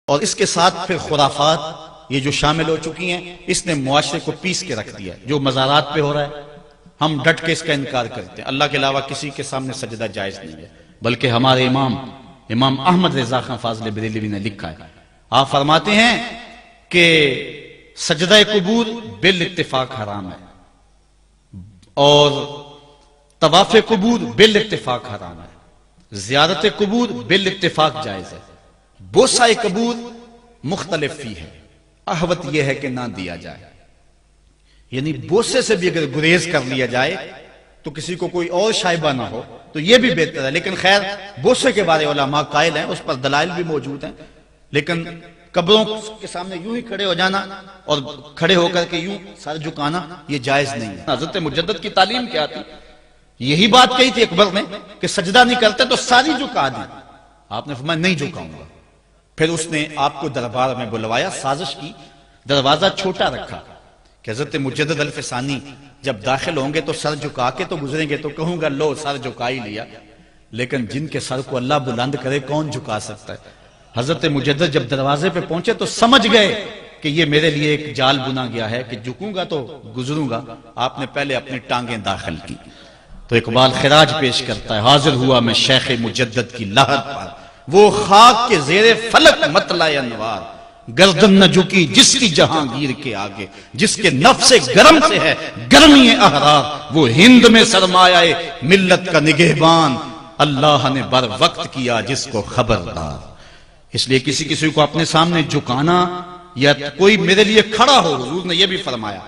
اور اس کے ساتھ پھر خرافات یہ جو شامل ہو چکی ہیں، اس نے معاشرے کو پیس کے رکھ دیا۔ جو مزارات پہ ہو رہا ہے ہم ڈٹ کے اس کا انکار کرتے ہیں، اللہ کے علاوہ کسی کے سامنے سجدہ جائز نہیں ہے، بلکہ ہمارے امام احمد رضا خان فاضل بریلوی نے لکھا ہے، آپ فرماتے ہیں کہ سجدہ قبور بالاتفاق حرام ہے اور طواف قبور بالاتفاق حرام ہے، زیارت قبور بالاتفاق جائز ہے، بوسہ قبور مختلف فی ہے، احوط یہ ہے کہ نہ دیا جائے، یعنی بوسے سے بھی اگر گریز کر لیا جائے تو کسی کو کوئی اور شائبہ نہ ہو تو یہ بھی بہتر ہے۔ لیکن خیر بوسے کے بارے علماء قائل ہیں، اس پر دلائل بھی موجود ہیں، لیکن قبروں کے سامنے یوں ہی کھڑے ہو جانا اور کھڑے ہو کر کے یوں سر جھکانا یہ جائز نہیں ہے۔ حضرت مجدد کی تعلیم کیا تھی؟ یہی بات کہی تھی اکبر نے کہ سجدہ نہیں کرتے تو ساری جھکا دی، آپ نے فرمایا نہیں جھکاؤں گا۔ پھر اس نے آپ کو دربار میں بلوایا، سازش کی، دروازہ چھوٹا رکھا کہ حضرت مجدد الفسانی جب داخل ہوں گے تو سر جھکا کے تو گزریں گے، تو کہوں گا لو سر جھکا ہی لیا، لیکن جن کے سر کو اللہ بلند کرے کون جھکا سکتا ہے؟ حضرت مجدد جب دروازے پہ پہنچے تو سمجھ گئے کہ یہ میرے لیے ایک جال بنا گیا ہے کہ جھکوں گا تو گزروں گا، آپ نے پہلے اپنی ٹانگیں داخل کی۔ تو اقبال خراج پیش کرتا ہے، حاضر ہوا میں شیخ مجدد کی لحد پر، وہ خاک کے زیر فلک مطلع انوار، گردن نہ جھکی جس کی جہانگیر کے آگے، جس کے نفس گرم سے ہے گرمی احرار، وہ ہند میں سرمایہ ملت کا نگہبان، اللہ نے بر وقت کیا جس کو خبردار۔ اس لیے کسی کو اپنے سامنے جھکانا یا کوئی میرے لیے کھڑا ہو، حضور نے یہ بھی فرمایا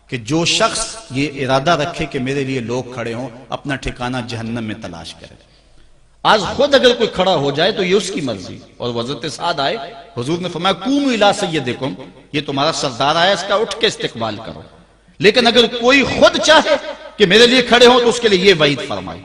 کہ جو شخص یہ ارادہ رکھے کہ میرے لیے لوگ کھڑے ہوں اپنا ٹھکانہ جہنم میں تلاش کرے۔ آج خود اگر کوئی کھڑا ہو جائے تو یہ اس کی مرضی، اور حضرت سعد آئے، حضور نے فرمایا قوموا الی سیدکم، یہ تمہارا سردار آیا، اس کا اٹھ کے استقبال کرو۔ لیکن اگر کوئی خود چاہے کہ میرے لیے کھڑے ہوں تو اس کے لیے یہ وعید فرمائی۔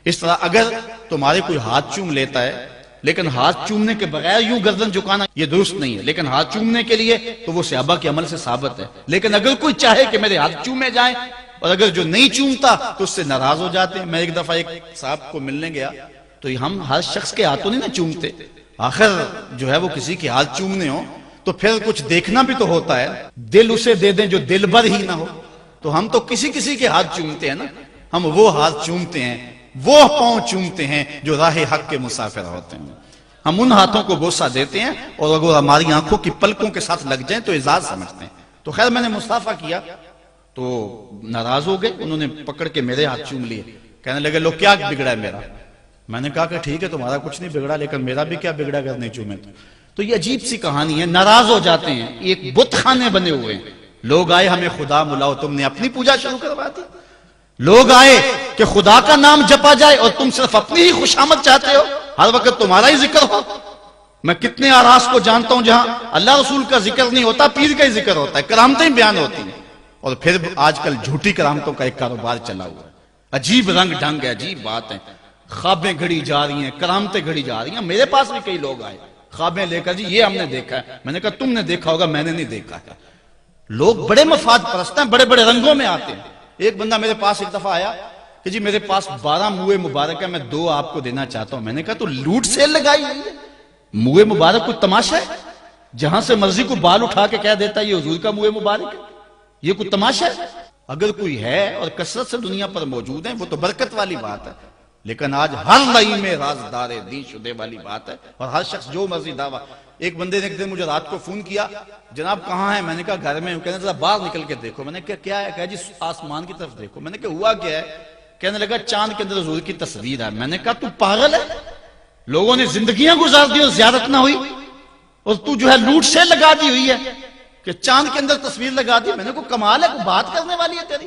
اس طرح اگر تمہارے کوئی ہاتھ چوم لیتا ہے لیکن ہاتھ چومنے کے بغیر یوں گردن جھکانا یہ درست نہیں ہے، لیکن ہاتھ چومنے کے لیے تو وہ صحابہ کے عمل سے ثابت ہے۔ لیکن اگر کوئی چاہے کہ میرے ہاتھ چومے جائیں اور اگر جو نہیں چومتا تو اس سے ناراض ہو جاتے ہیں۔ میں ایک دفعہ ایک صاحب کو ملنے گیا تو ہم ہر شخص کے ہاتھوں نہیں نہ چومتے، آخر جو ہے وہ کسی کے ہاتھ چومنے ہو تو پھر کچھ دیکھنا بھی تو ہوتا ہے، دل اسے دے دیں جو دل بر ہی نہ ہو، تو ہم تو کسی کے ہاتھ چومتے ہیں نا، ہم وہ ہاتھ چومتے ہیں، وہ پاؤں چومتے ہیں جو راہ حق کے مسافر ہوتے ہیں، ہم ان ہاتھوں کو بوسہ دیتے ہیں اور اگر ہماری آنکھوں کی پلکوں کے ساتھ لگ جائیں تو اعزاز سمجھتے ہیں۔ تو خیر میں نے مصافحہ کیا تو ناراض ہو گئے، انہوں نے پکڑ کے میرے ہاتھ چوم لیے، کہنے لگے لو کیا بگڑا ہے میرا؟ میں نے کہا کہ ٹھیک ہے تمہارا کچھ نہیں بگڑا لیکن میرا بھی کیا بگڑا اگر نہیں چومے تو یہ عجیب سی کہانی ہے، ناراض ہو جاتے ہیں۔ ایک بت خانے بنے ہوئے ہیں، لوگ آئے ہمیں خدا ملاؤ، تم نے اپنی پوجا شروع کروا دی۔ لوگ آئے کہ خدا کا نام جپا جائے اور تم صرف اپنی ہی خوشامد چاہتے ہو، ہر وقت تمہارا ہی ذکر ہو۔ میں کتنے آراس کو جانتا ہوں جہاں اللہ رسول کا ذکر نہیں ہوتا، پیر کا ہی ذکر ہوتا ہے، کرامتیں بیان ہوتی ہیں، اور پھر آج کل جھوٹی کرامتوں کا ایک کاروبار چلا ہوا ہے، عجیب رنگ ڈھنگ ہے، عجیب بات ہے، خوابیں گھڑی جا رہی ہیں، کرامتیں گھڑی جا رہی ہیں۔ میرے پاس بھی کئی لوگ آئے خوابیں لے کر، جی یہ ہم نے دیکھا ہے، میں نے کہا تم نے دیکھا ہوگا میں نے نہیں دیکھا ہے۔ لوگ بڑے مفاد پرست ہیں، بڑے بڑے رنگوں میں آتے ہیں۔ ایک بندہ میرے پاس ایک دفعہ آیا کہ جی میرے پاس 12 موئے مبارک ہے، میں 2 آپ کو دینا چاہتا ہوں۔ میں نے کہا تو لوٹ سیل لگائی ہوئی ہے، موئے مبارک کوئی تماشا ہے؟ جہاں سے مرضی کو بال اٹھا کے کہہ دیتا ہے یہ حضور کا موئے مبارک ہے، یہ کوئی تماشا ہے؟ اگر کوئی ہے اور کثرت سے دنیا پر موجود ہیں وہ تو برکت والی بات ہے، لیکن آج ہر لئی میں رازدار دین شدے والی بات ہے، اور ہر شخص جو مرضی دعویٰ۔ ایک بندے نے ایک دن مجھے رات کو فون کیا، جناب کہاں ہیں؟ میں نے کہا گھر میں ہوں۔ کہنے ذرا باہر نکل کے دیکھو۔ میں نے کہا کیا ہے؟ کہا جی آسمان کی طرف دیکھو۔ میں نے کہا ہوا کیا ہے؟ کہنے لگا چاند کے اندر حضور کی تصویر ہے۔ میں نے کہا تو پاگل ہے، لوگوں نے زندگیاں گزار دی اور زیارت نہ ہوئی، اور تو جو ہے لوٹ سے لگا دی ہوئی ہے کہ چاند کے اندر تصویر لگا دی۔ میں نے کہا کمال ہے، کوئی بات کرنے والی ہے تیری؟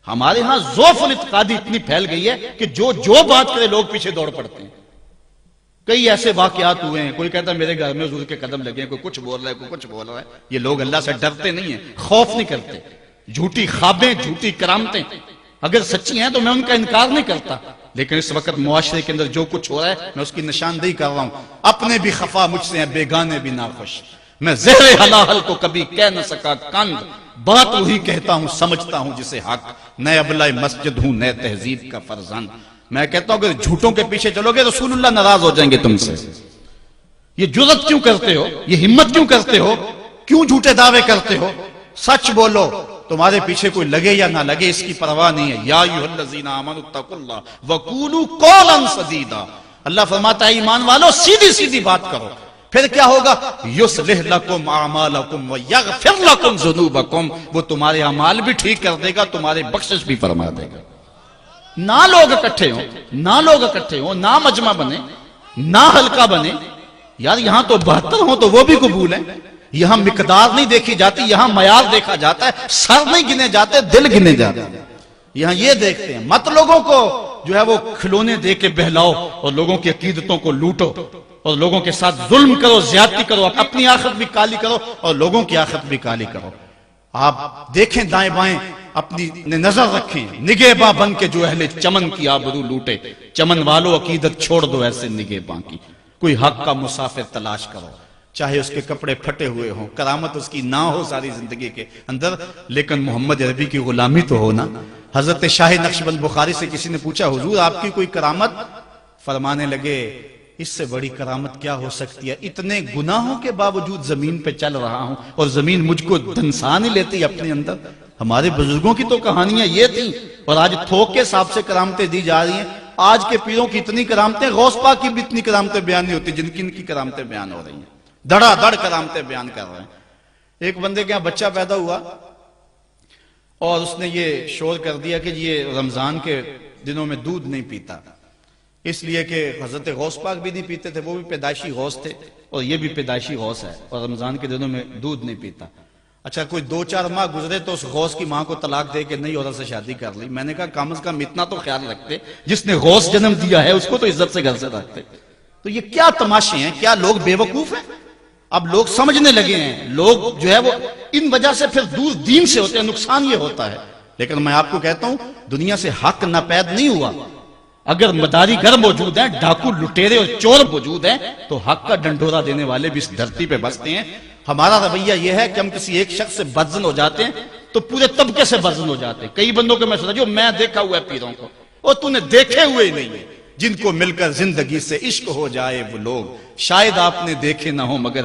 ہمارے ہاں ذوف الاعتقادی اتنی پھیل گئی ہے کہ جو بات کرے لوگ پیچھے دوڑ پڑتے ہیں۔ کئی ایسے واقعات ہوئے ہیں، کوئی کہتا ہے میرے گھر میں حضور کے قدم لگے ہیں، کوئی کچھ بول رہا ہے، کوئی کچھ بول رہا ہے۔ یہ لوگ اللہ سے ڈرتے نہیں ہیں، خوف نہیں کرتے۔ جھوٹی خوابیں، جھوٹی کرامتیں اگر سچی ہیں تو میں ان کا انکار نہیں کرتا، لیکن اس وقت معاشرے کے اندر جو کچھ ہو رہا ہے میں اس کی نشاندہی کر رہا ہوں۔ اپنے بھی خفا مجھ سے ہیں، بیگانے بھی ناخوش، میں زہر حلاحل کو کبھی کہہ نہ سکا کند، بات وہی کہتا ہوں سمجھتا ہوں جسے حق، نئے ابلۂ مسجد ہوں نئے تہذیب کا فرزند۔ میں کہتا ہوں اگر جھوٹوں کے پیچھے چلو گے رسول اللہ ناراض ہو جائیں گے تم سے۔ یہ جرت کیوں کرتے ہو؟ یہ ہمت کیوں کرتے ہو؟ کیوں جھوٹے دعوے کرتے ہو؟ سچ بولو، تمہارے پیچھے کوئی لگے یا نہ لگے اس کی پرواہ نہیں ہے۔ یا ایھا الذین آمنوا اتقوا اللہ وقولوا قولا سدیدا، اللہ فرماتا ہے ایمان والو سیدھی سیدھی بات کرو، پھر کیا ہوگا؟ یصلح لکم اعمالکم ویغفر لکم ذنوبکم، وہ تمہارے اعمال بھی ٹھیک کر دے گا، تمہارے بخشش بھی فرما دے گا۔ نہ لوگ اکٹھے ہوں، نہ مجمع بنے، نہ حلقہ بنے، یار یہاں تو 72 ہوں تو وہ بھی قبول ہیں۔ یہاں مقدار نہیں دیکھی جاتی، یہاں معیار دیکھا جاتا ہے، سر نہیں گنے جاتے، دل گنے جاتے ہیں۔ یہاں یہ دیکھتے ہیں، مت لوگوں کو جو ہے وہ کھلونے دے کے بہلاؤ اور لوگوں کی عقیدتوں کو لوٹو اور لوگوں کے ساتھ ظلم کرو، زیادتی کرو، اپنی آخرت بھی کالی کرو اور لوگوں کی آخرت بھی کالی کرو۔ آپ دیکھیں دائیں بائیں، اپنی نظر رکھیں، نگہباں بن کے جو اہل چمن کی آبرو لوٹے، چمن والو عقیدت چھوڑ دو ایسے نگہباں کی۔ کوئی حق کا مسافر تلاش کرو، چاہے اس کے کپڑے پھٹے ہوئے ہوں، کرامت اس کی نہ ہو ساری زندگی کے اندر، لیکن محمد عربی کی غلامی تو ہونا۔ حضرت شاہ نقشبند بخاری سے کسی نے پوچھا حضور آپ کی کوئی کرامت؟ فرمانے لگے اس سے بڑی کرامت کیا ہو سکتی ہے؟ اتنے گناہوں کے باوجود زمین پہ چل رہا ہوں اور زمین مجھ کو دنسا نہیں لیتی اپنے اندر۔ ہمارے بزرگوں کی تو کہانیاں یہ تھیں، اور آج تھوک کے حساب سے کرامتیں دی جا رہی ہیں۔ آج کے پیروں کی اتنی کرامتیں، غوث پاک کی بھی اتنی کرامتیں بیان نہیں ہوتی جن کی ان کی کرامتیں بیان ہو رہی ہیں، دڑا دڑ کرامتیں بیان کر رہے ہیں۔ ایک بندے کے یہاں بچہ پیدا ہوا اور اس نے یہ شور کر دیا کہ یہ رمضان کے دنوں میں دودھ نہیں پیتا، اس لیے کہ حضرت غوث پاک بھی نہیں پیتے تھے، وہ بھی پیدائشی غوث تھے اور یہ بھی پیدائشی غوث ہے، اور رمضان کے دنوں میں دودھ نہیں پیتا۔ اچھا کوئی 2-4 ماہ گزرے تو اس غوث کی ماں کو طلاق دے کے نئی عورت سے شادی کر لی۔ میں نے کہا کم از کم اتنا تو خیال رکھتے، جس نے غوث جنم دیا ہے اس کو تو عزت سے گھر سے رکھتے۔ تو یہ کیا تماشے ہیں؟ کیا لوگ بے وقوف ہیں؟ اب لوگ سمجھنے لگے ہیں، لوگ جو ہے وہ ان وجہ سے پھر دور دین سے ہوتے ہیں، نقصان یہ ہوتا ہے۔ لیکن میں آپ کو کہتا ہوں دنیا سے حق ناپید نہیں ہوا۔ اگر مداری گر موجود ہیں، ڈاکو لٹیرے اور چور موجود ہیں، تو حق کا ڈنڈورا دینے والے بھی اس دھرتی پہ بستے ہیں۔ ہمارا رویہ یہ ہے کہ ہم کسی ایک شخص سے بدظن ہو جاتے ہیں تو پورے طبقے سے بدظن ہو جاتے ہیں۔ کئی بندوں کو میں سنا جو میں دیکھا ہوا ہے پیروں کو، اور تو نے دیکھے ہوئے نہیں ہے، جن کو مل کر زندگی سے عشق ہو جائے وہ لوگ شاید آپ نے دیکھے نہ ہو، مگر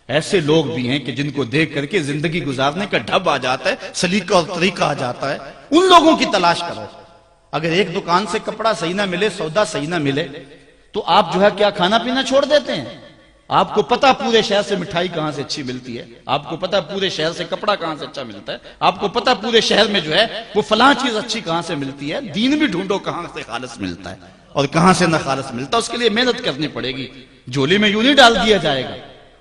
ایسے لوگ بھی ہیں کہ جن کو دیکھ کر کے زندگی گزارنے کا ڈھب آ جاتا ہے، سلیقہ اور طریقہ آ جاتا ہے۔ ان لوگوں کی تلاش کرو۔ اگر ایک دکان سے کپڑا صحیح نہ ملے، سودا صحیح نہ ملے، تو آپ جو ہے کیا کھانا پینا چھوڑ دیتے ہیں؟ آپ کو پتا پورے شہر سے مٹھائی کہاں سے اچھی ملتی ہے، آپ کو پتا پورے شہر سے کپڑا کہاں سے اچھا ملتا ہے، آپ کو پتا پورے شہر میں جو ہے وہ فلاں چیز اچھی کہاں سے ملتی ہے۔ دین بھی ڈھونڈو کہاں سے خالص ملتا ہے اور کہاں سے نہ خالص ملتا ہے، اس کے لیے محنت کرنی پڑے گی۔ جھولی میں یوں نہیں ڈال دیا جائے گا،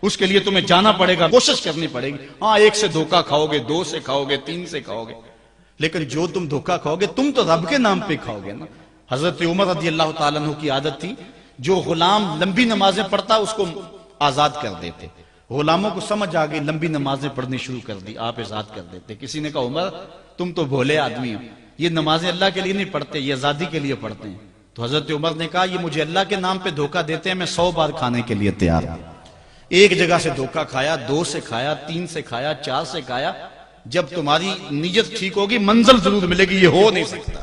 اس کے لیے تمہیں جانا پڑے گا، کوشش کرنی پڑے گی۔ ہاں ایک سے دھوکہ کھاؤ گے، 2 سے کھاؤ گے، 3 سے کھاؤ گے، لیکن جو تم دھوکہ کھاؤ گے تم تو رب کے نام پہ کھاؤ گے نا۔ حضرت عمر رضی اللہ تعالیٰ عنہ کی عادت تھی، جو غلام لمبی نمازیں پڑھتا اس کو آزاد کر دیتے۔ غلاموں کو سمجھ آ گئی، لمبی نمازیں پڑھنی شروع کر دی، آپ آزاد کر دیتے۔ کسی نے کہا عمر تم تو بھولے آدمی ہو، یہ نمازیں اللہ کے لیے نہیں پڑھتے، یہ آزادی کے لیے پڑھتے ہیں۔ تو حضرت عمر نے کہا یہ مجھے اللہ کے نام پہ دھوکہ دیتے ہیں، میں 100 بار کھانے کے لیے تیار ہوں۔ ایک جگہ سے دھوکہ کھایا، 2 سے کھایا، 3 سے کھایا، 4 سے کھایا۔ جب تمہاری نیت ٹھیک ہوگی منزل ضرور ملے گی، یہ ہو نہیں سکتا۔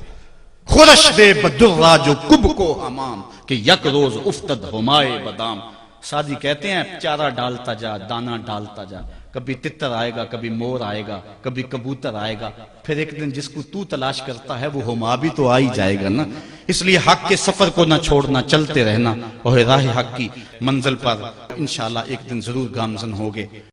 خورش دے بدرہ جو کب کو حمام کہ یک روز افتد ہمائے بدام۔ سادی کہتے ہیں چارہ ڈالتا جا، دانہ ڈالتا جا، کبھی تتر آئے گا، کبھی مور آئے گا، کبھی کبوتر آئے گا، پھر ایک دن جس کو تو تلاش کرتا ہے وہ ہما بھی تو آ ہی جائے گا نا۔ اس لیے حق کے سفر کو نہ چھوڑنا، چلتے رہنا اور راہ حق کی منزل پر انشاءاللہ ایک دن ضرور گامزن ہوگے۔